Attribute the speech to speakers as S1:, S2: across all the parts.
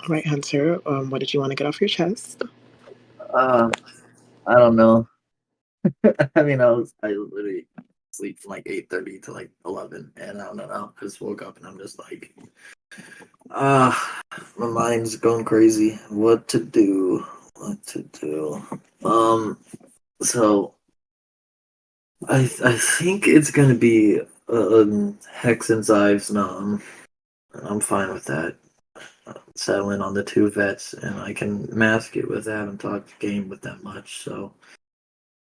S1: All right, Hunter, what did you want to get off your chest?
S2: Uh, I don't know. I literally sleep from like 8:30 to like 11, and I don't know. I just woke up and I'm just like, ah, my mind's going crazy. What to do? What to do? Um, so I think it's gonna be Hex and Zives Nom. I'm fine with that. Settling on the two vets, and I can mask it with that. I haven't talked game with that much, so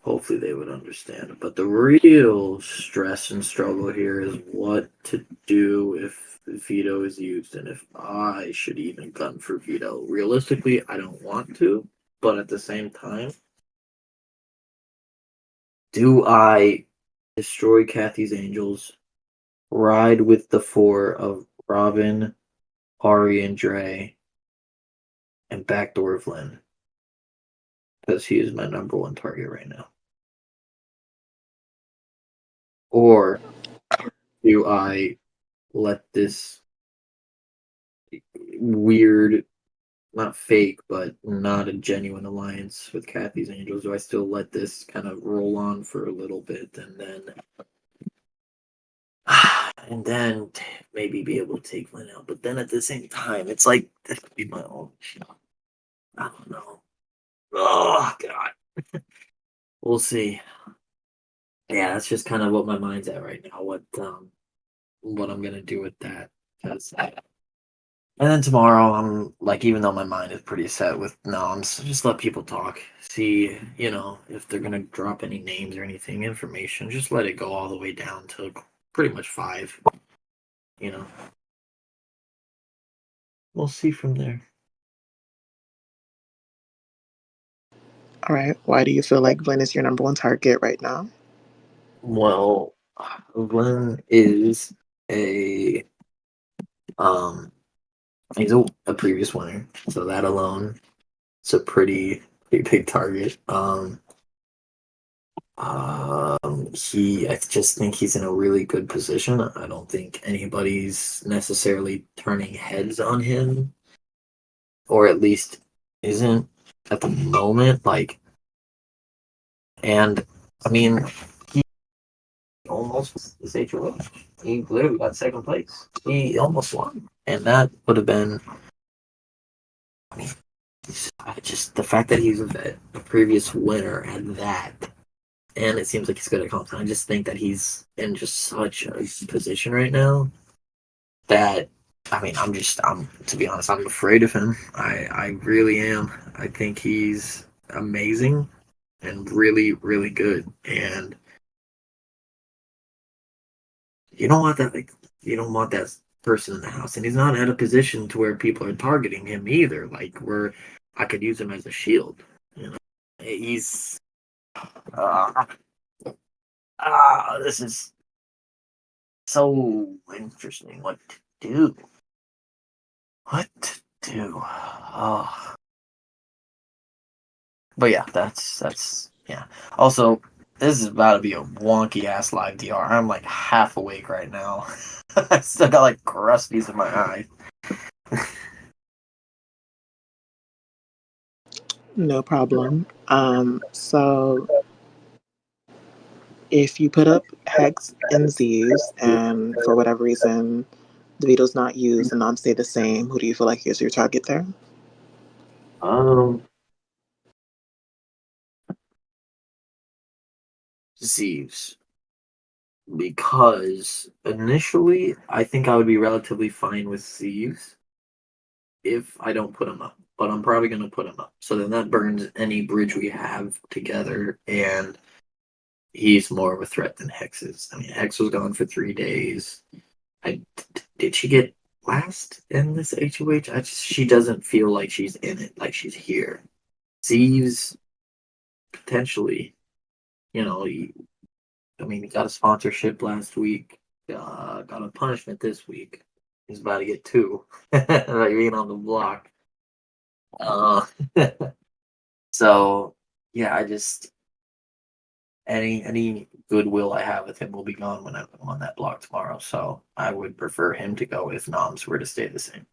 S2: hopefully they would understand. But the real stress and struggle here is what to do if veto is used and if I should even gun for veto. Realistically, I don't want to, but at the same time, do I destroy Kathy's Angels, ride with the four of Robin, Ari, and Dre, and backdoor Flynn? Because he is my number one target right now. Or do I let this weird, not fake, but not a genuine alliance with Kathy's Angels? Do I still let this kind of roll on for a little bit and then maybe be able to take Flynn out? But then at the same time, it's like this could be my own shot. I don't know. Oh God, we'll see. Yeah, that's just kind of what my mind's at right now. What I'm gonna do with that. 'Cause and then tomorrow, I'm like, even though my mind is pretty set with noms, just let people talk. See, if they're gonna drop any names or anything, information, just let it go all the way down to pretty much five. You know, we'll see from there.
S1: All right, why do you feel like Glenn is your number one target right now?
S2: Well, Glenn is a um, he's a previous winner, so that alone, it's a pretty big target. I just think he's in a really good position. I don't think anybody's necessarily turning heads on him, or at least isn't at the moment. And I mean, he almost this HOH. He literally got second place. He almost won, and that would have been. I mean, just the fact that he's a previous winner and that, and it seems like he's good at comp. I just think that he's in just such a position right now that I'm to be honest, I'm afraid of him. I really am. I think he's amazing and really, really good. And you don't want that you don't want that person in the house. And he's not at a position to where people are targeting him either. Like where I could use him as a shield. You know, he's uh, this is so interesting. What to do? What to do? Oh. But yeah, that's yeah. Also, this is about to be a wonky ass live DR. I'm like half awake right now. I still got like crusties in my eye.
S1: No problem. So if you put up Hex and Z's, and for whatever reason the veto's not used and noms stay the same, who do you feel like is your target there?
S2: Um, Zeus, because initially I think I would be relatively fine with Zeus if I don't put him up, but I'm probably gonna put him up. So then that burns any bridge we have together, and he's more of a threat than Hex is. I mean, Hex was gone for 3 days. I did she get last in this HOH? She doesn't feel like she's in it, like she's here. Zeeves potentially, you know, he got a sponsorship last week. Got a punishment this week. He's about to get two, like being on the block. Uh, so yeah, I just any goodwill I have with him will be gone when I'm on that block tomorrow. So I would prefer him to go if Noms were to stay the same.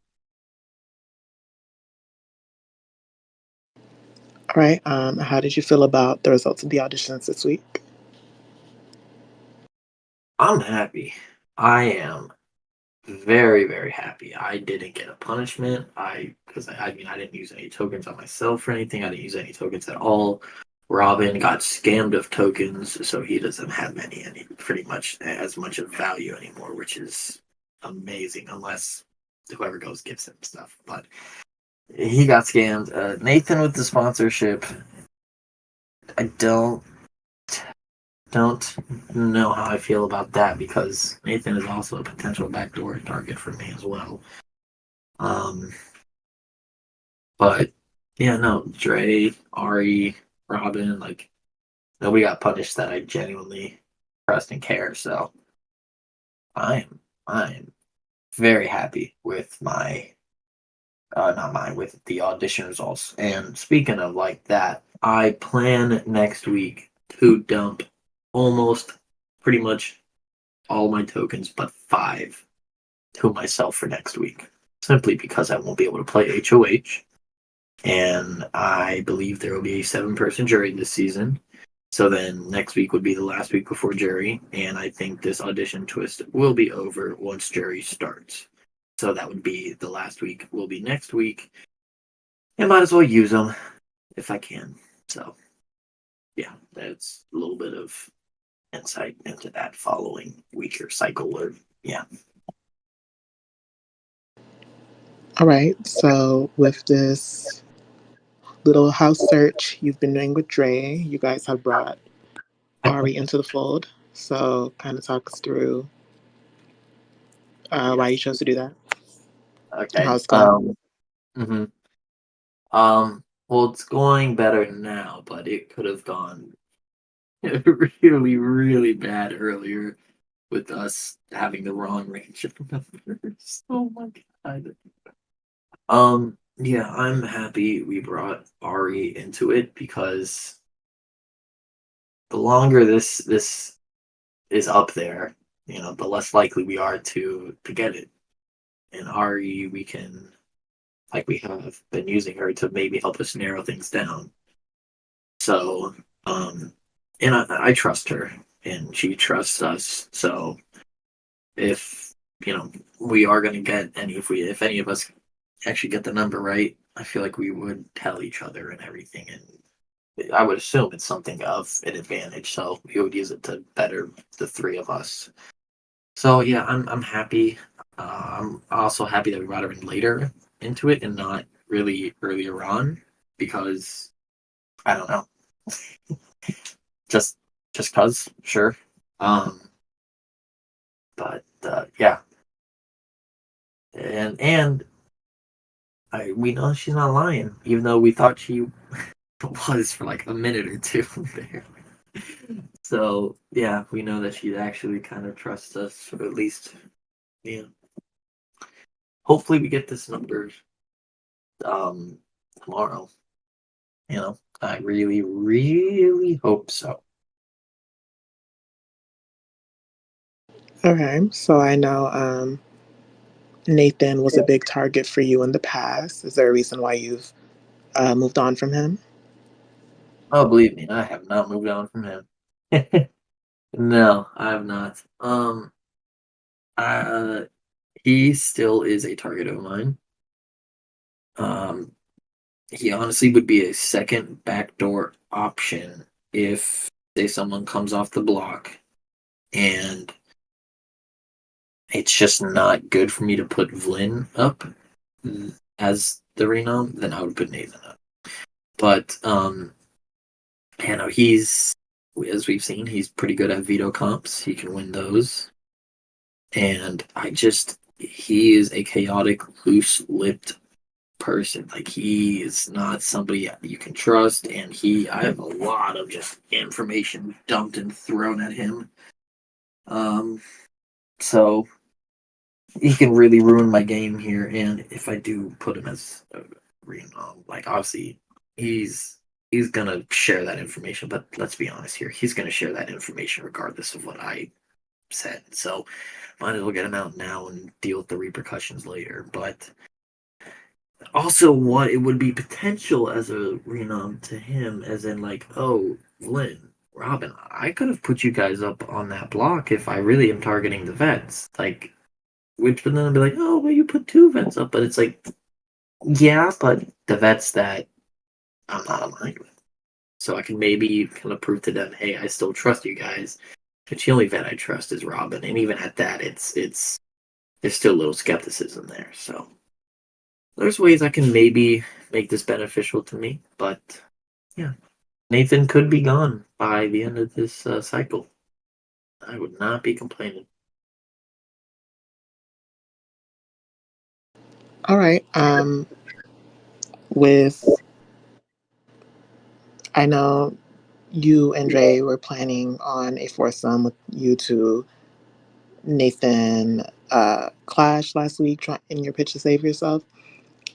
S1: All right. How did you feel about the results of the auditions this week?
S2: I'm happy. I am very, very happy. I didn't get a punishment. I mean, I didn't use any tokens on myself or anything. I didn't use any tokens at all. Robin got scammed of tokens, so he doesn't have any pretty much as much of value anymore, which is amazing, unless whoever goes gives him stuff. But he got scammed. Nathan with the sponsorship. I don't know how I feel about that because Nathan is also a potential backdoor target for me as well. Um, but yeah, no, Dre, Ari, Robin, like nobody got punished that I genuinely trust and care. So I'm very happy with my not mine with the audition results. And speaking of like that, I plan next week to dump almost pretty much all my tokens but five to myself for next week. Simply because I won't be able to play HOH. And I believe there will be a 7-person jury this season. So then next week would be the last week before jury, and I think this audition twist will be over once jury starts. So that would be the last week. Will be next week, and might as well use them if I can. So yeah, that's a little bit of insight into that following week or cycle. Or yeah,
S1: All right. So with this little house search you've been doing with Dre, you guys have brought Ari into the fold. So kind of talk us through why you chose to do that and how
S2: okay.
S1: it's going.
S2: Mhm. Well, it's going better now, but it could have gone really, really bad earlier with us having the wrong range of numbers. Oh my god. Yeah, I'm happy we brought Ari into it because the longer this is up there, the less likely we are to get it. And Ari, we can like we have been using her to maybe help us narrow things down. So, and I trust her, and she trusts us. So, if we are going to get any, if any of us actually get the number right, I feel like we would tell each other and everything, and I would assume it's something of an advantage. So we would use it to better the three of us. So yeah, I'm happy. I'm also happy that we brought her in later into it and not really earlier on because I don't know, just cause sure. Um, but yeah, and we know she's not lying, even though we thought she was for like a minute or two there. So yeah, we know that she actually kind of trusts us, or at least yeah. Hopefully, we get this number um tomorrow. I really, really hope so.
S1: Okay. So I know Nathan was a big target for you in the past. Is there a reason why you've moved on from him?
S2: Oh, believe me, I have not moved on from him. No, I have not. Uh, he still is a target of mine. Um, he honestly would be a second backdoor option if, say, someone comes off the block and it's just not good for me to put Vlyn up as the renom, then I would put Nathan up. But he's as we've seen, he's pretty good at veto comps. He can win those. And he is a chaotic, loose-lipped person. Like he is not somebody you can trust, and I have a lot of just information dumped and thrown at him. Um, so he can really ruin my game here. And if I do put him as a like obviously he's gonna share that information. But let's be honest here, he's gonna share that information regardless of what I said. So might as well get him out now and deal with the repercussions later. But Also, what it would be potential as a renom to him, as in like, oh, Lynn, Robin, I could have put you guys up on that block if I really am targeting the vets. Like, which would then be like, oh, well, you put two vets up, but it's like, yeah, but the vets that I'm not aligned with. So I can maybe kind of prove to them, hey, I still trust you guys. But the only vet I trust is Robin, and even at that, it's there's still a little skepticism there. So there's ways I can maybe make this beneficial to me, but yeah, Nathan could be gone by the end of this cycle. I would not be complaining.
S1: All right. With I know you and Dre were planning on a foursome with you two, Nathan, clash last week in your pitch to save yourself.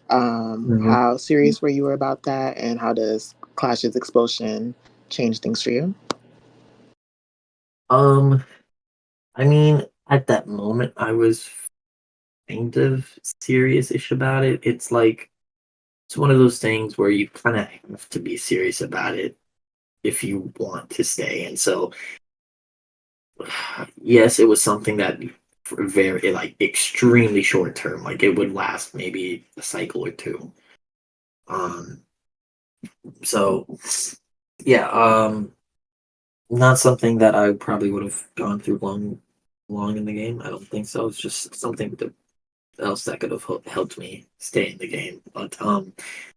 S2: Mhm.
S1: How serious were you about that, and how does Clash's expulsion change things for you?
S2: Um, I mean, at that moment, I was kind of serious-ish about it. It's like it's one of those things where you kind of have to be serious about it if you want to stay. And so, yes, it was something that for very like extremely short term, like it would last maybe a cycle or two. Um, so yeah, not something that I probably would have gone through long in the game. I don't think so. It's just something else that could have helped me stay in the game. But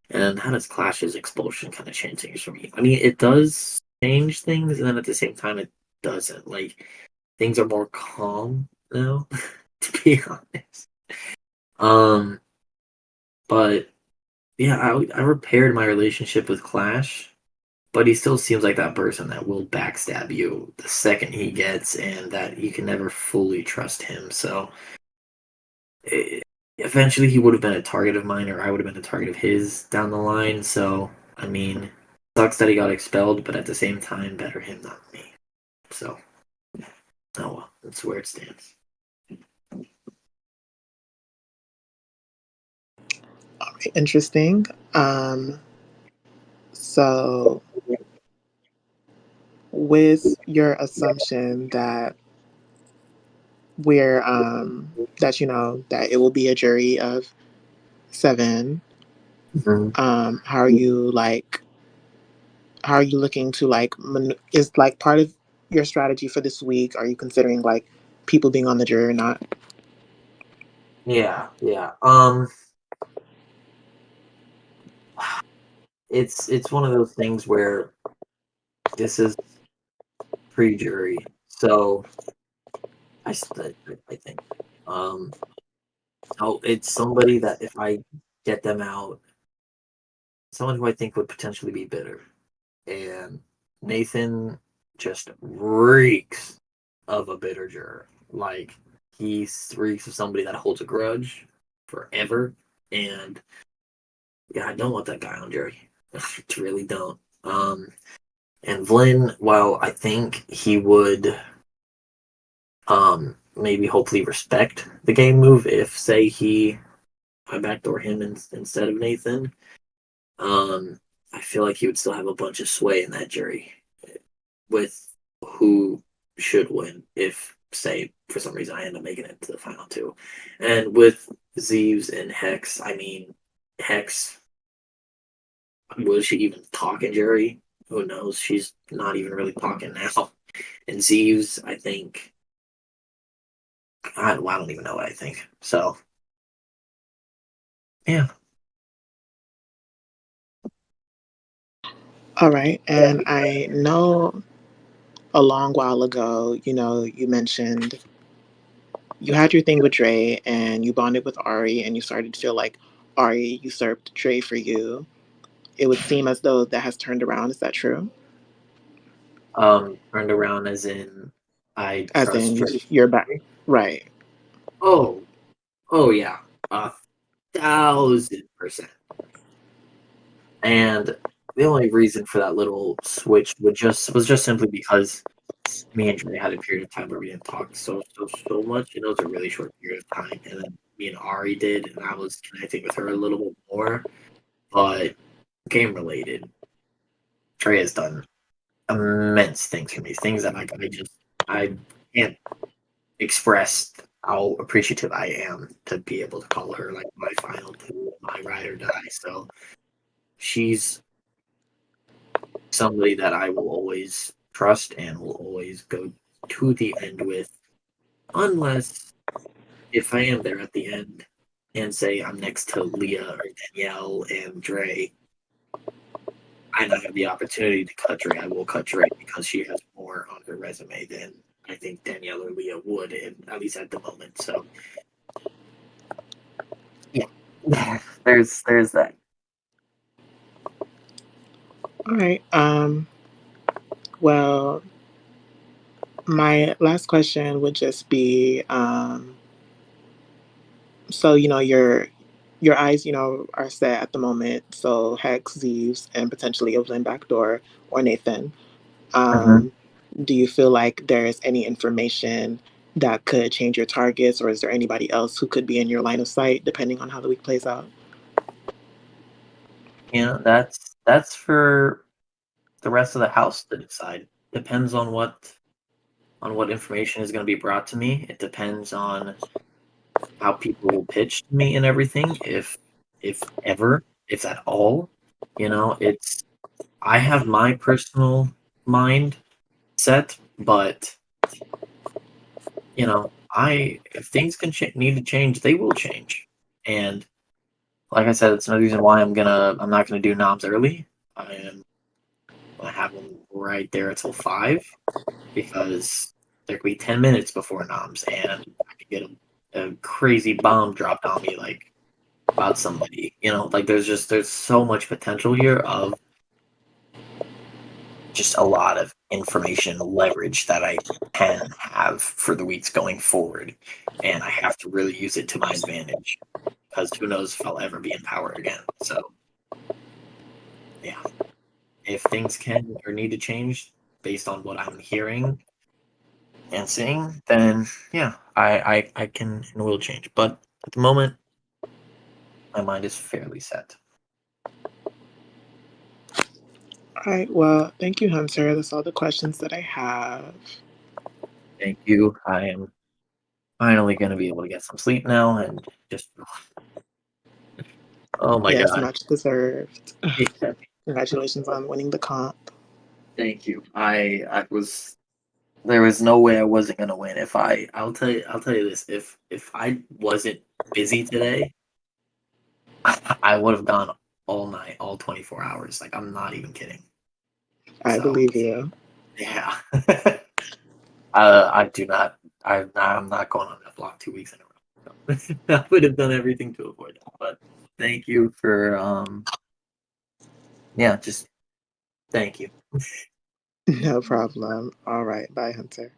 S2: and how does Clash's expulsion kind of change things for me? I mean, it does change things, and then at the same time, it doesn't. Like things are more calm now, to be honest. Um, but yeah, I repaired my relationship with Clash, but he still seems like that person that will backstab you the second he gets, and that you can never fully trust him. So eh, eventually, he would have been a target of mine, or I would have been a target of his down the line. So I mean, sucks that he got expelled, but at the same time, better him than me. So oh well, that's where it stands.
S1: All right, interesting. So with your assumption that we're that you know that it will be a jury of seven,
S2: Mhm.
S1: how are you how are you looking to is like part of your strategy for this week? Are you considering like people being on the jury or not?
S2: Yeah, yeah. It's one of those things where this is pre-jury, so I think um oh it's somebody that if I get them out, someone who I think would potentially be bitter, and Nathan just reeks of a bitter juror. Like he reeks of somebody that holds a grudge forever, and yeah, I don't want that guy on jury. I really don't. And Vlyn, while I think he would maybe hopefully respect the game move if say I backdoor him instead of Nathan, um I feel like he would still have a bunch of sway in that jury with who should win if say for some reason I end up making it to the final two. And with Zeeves and Hex, I mean Hex, will she even talk in jury? Who knows? She's not even really talking now. And Zeeves, I think I don't even know what I think. So yeah.
S1: All right, and I know a long while ago, you know, you mentioned you had your thing with Dre and you bonded with Ari and you started to feel like Ari usurped Dre for you. It would seem as though that has turned around. Is that true?
S2: Turned around as in I
S1: As
S2: trust
S1: in
S2: Drake.
S1: you're back. Right.
S2: Oh, oh yeah, 1,000%. And the only reason for that little switch was just simply because me and Dre had a period of time where we didn't talk so much, and it was a really short period of time. And then me and Ari did, and I was connecting with her a little bit more. But game related, Trey has done immense things for me. Things that like I can't express how appreciative I am to be able to call her like my final two, my ride or die. So she's somebody that I will always trust and will always go to the end with, unless if I am there at the end and say I'm next to Leah or Danielle and Dre, and I have the opportunity to cut Dre, I will cut Dre because she has more on her resume than I think Danielle or Leah would, at least at the moment. So yeah, there's that.
S1: All right. Well, my last question would just be, so your eyes, are set at the moment. So Hex, Zeus, and potentially Evelyn Backdoor or Nathan.
S2: Mhm.
S1: Um, do you feel like there's any information that could change your targets, or is there anybody else who could be in your line of sight, depending on how the week plays out?
S2: That's for the rest of the house to decide. Depends on what information is going to be brought to me. It depends on how people will pitch to me and everything, if ever, if at all. It's I have my personal mind set, but I if things need to change, they will change. And like I said, it's another reason why I'm not gonna do noms early. I am gonna have them right there until 5 because there could be 10 minutes before noms, and I could get a crazy bomb dropped on me like about somebody. Like there's so much potential here of just a lot of information leverage that I can have for the weeks going forward, and I have to really use it to my advantage because who knows if I'll ever be in power again. So yeah, if things can or need to change based on what I'm hearing and seeing, then yeah, I can and will change. But at the moment, my mind is fairly set.
S1: All right. Well, thank you, Hunter. That's all the questions that I have.
S2: Thank you. I am finally going to be able to get some sleep now and just, oh my
S1: Yes,
S2: God.
S1: much deserved.
S2: Yeah,
S1: Congratulations on winning the comp.
S2: thank you. There was no way I wasn't going to win. I'll tell you this, if I wasn't busy today, I would have gone all night, all 24 hours. Like, I'm not even kidding.
S1: I
S2: So,
S1: believe you.
S2: yeah. I do not, I'm not going on that block 2 weeks in a row. So, I would have done everything to avoid that. But thank you for, yeah, just thank you.
S1: No problem. All right. Bye, Hunter.